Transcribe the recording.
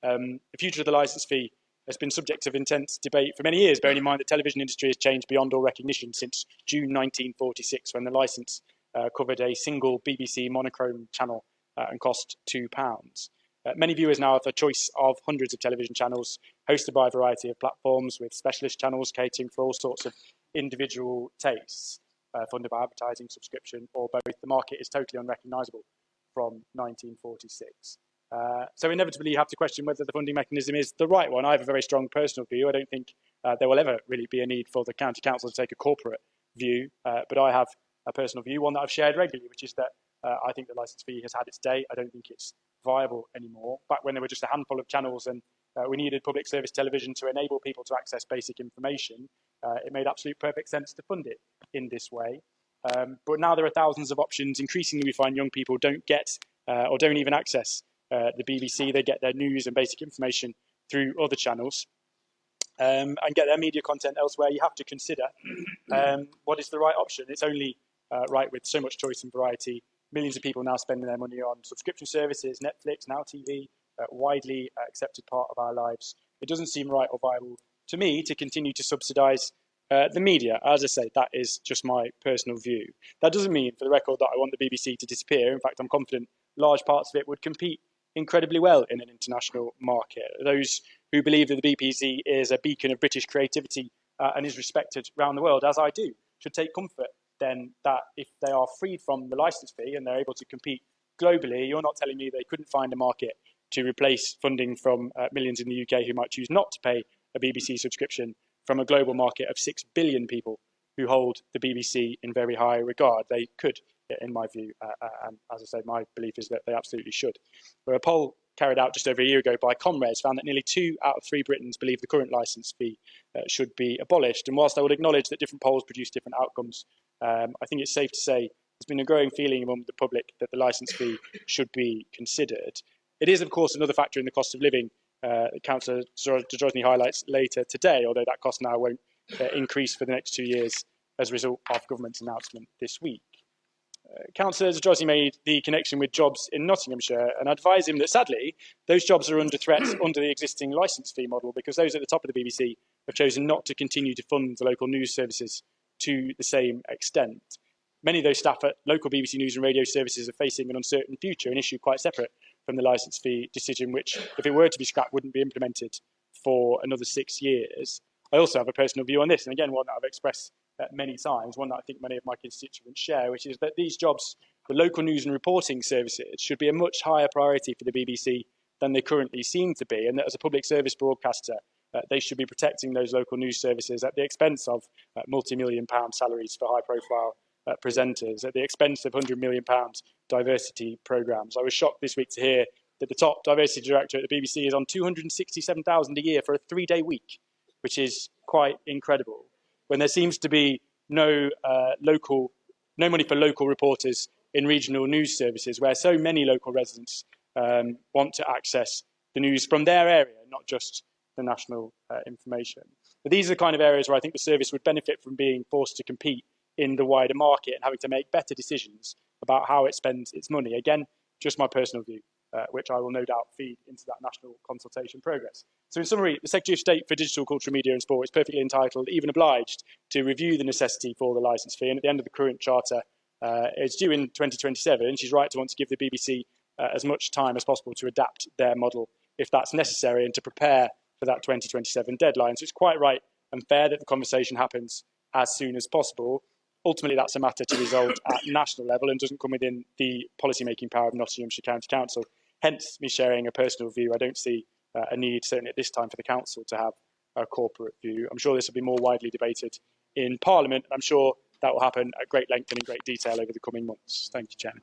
The future of the licence fee has been subject of intense debate for many years, bearing in mind the television industry has changed beyond all recognition since June 1946, when the licence covered a single BBC monochrome channel and cost £2. Many viewers now have a choice of hundreds of television channels hosted by a variety of platforms, with specialist channels catering for all sorts of individual tastes, funded by advertising, subscription, or both. The market is totally unrecognisable from 1946. So inevitably you have to question whether the funding mechanism is the right one. I have a very strong personal view. I don't think there will ever really be a need for the county council to take a corporate view, but I have a personal view, one that I've shared regularly, which is that I think the licence fee has had its day. I don't think it's viable anymore. Back when there were just a handful of channels and we needed public service television to enable people to access basic information, it made absolute perfect sense to fund it in this way. But now there are thousands of options. Increasingly we find young people don't get or don't even access the BBC. They get their news and basic information through other channels and get their media content elsewhere. You have to consider what is the right option. It's only right with so much choice and variety. Millions of people now spending their money on subscription services, Netflix, Now TV, widely accepted part of our lives. It doesn't seem right or viable to me to continue to subsidise the media. As I say, that is just my personal view. That doesn't mean, for the record, that I want the BBC to disappear. In fact, I'm confident large parts of it would compete incredibly well in an international market. Those who believe that the BBC is a beacon of British creativity and is respected around the world, as I do, should take comfort then that if they are freed from the licence fee and they're able to compete globally, you're not telling me they couldn't find a market to replace funding from millions in the UK who might choose not to pay a BBC subscription from a global market of 6 billion people who hold the BBC in very high regard. They could, in my view, and as I say, my belief is that they absolutely should. But a poll carried out just over a year ago by Comres found that nearly 2 out of 3 Britons believe the current licence fee should be abolished. And whilst I would acknowledge that different polls produce different outcomes, I think it's safe to say there's been a growing feeling among the public that the licence fee should be considered. It is, of course, another factor in the cost of living that Councillor Drosny highlights later today, although that cost now won't increase for the next 2 years as a result of government's announcement this week. Councillor Drosny made the connection with jobs in Nottinghamshire, and I advise him that sadly those jobs are under threat under the existing licence fee model, because those at the top of the BBC have chosen not to continue to fund the local news services to the same extent. Many of those staff at local BBC News and radio services are facing an uncertain future, an issue quite separate from the licence fee decision, which, if it were to be scrapped, wouldn't be implemented for another 6 years. I also have a personal view on this, and again, one that I've expressed many times, one that I think many of my constituents share, which is that these jobs, the local news and reporting services, should be a much higher priority for the BBC than they currently seem to be, and that as a public service broadcaster, they should be protecting those local news services at the expense of multi-million-pound salaries for high-profile presenters, at the expense of £100 million diversity programmes. I was shocked this week to hear that the top diversity director at the BBC is on £267,000 a year for a 3-day week, which is quite incredible, when there seems to be no money for local reporters in regional news services, where so many local residents want to access the news from their area, not just the national information. But these are the kind of areas where I think the service would benefit from being forced to compete in the wider market and having to make better decisions about how it spends its money. Again, just my personal view, which I will no doubt feed into that national consultation progress. So in summary, the Secretary of State for Digital, Culture, Media and Sport is perfectly entitled, even obliged, to review the necessity for the licence fee, and at the end of the current charter, it's due in 2027. She's right to want to give the BBC as much time as possible to adapt their model if that's necessary and to prepare for that 2027 deadline. So it's quite right and fair that the conversation happens as soon as possible. Ultimately, that's a matter to be resolved at national level and doesn't come within the policy-making power of Nottinghamshire County Council. Hence, me sharing a personal view. I don't see a need, certainly at this time, for the Council to have a corporate view. I'm sure this will be more widely debated in Parliament, and I'm sure that will happen at great length and in great detail over the coming months. Thank you, Chairman.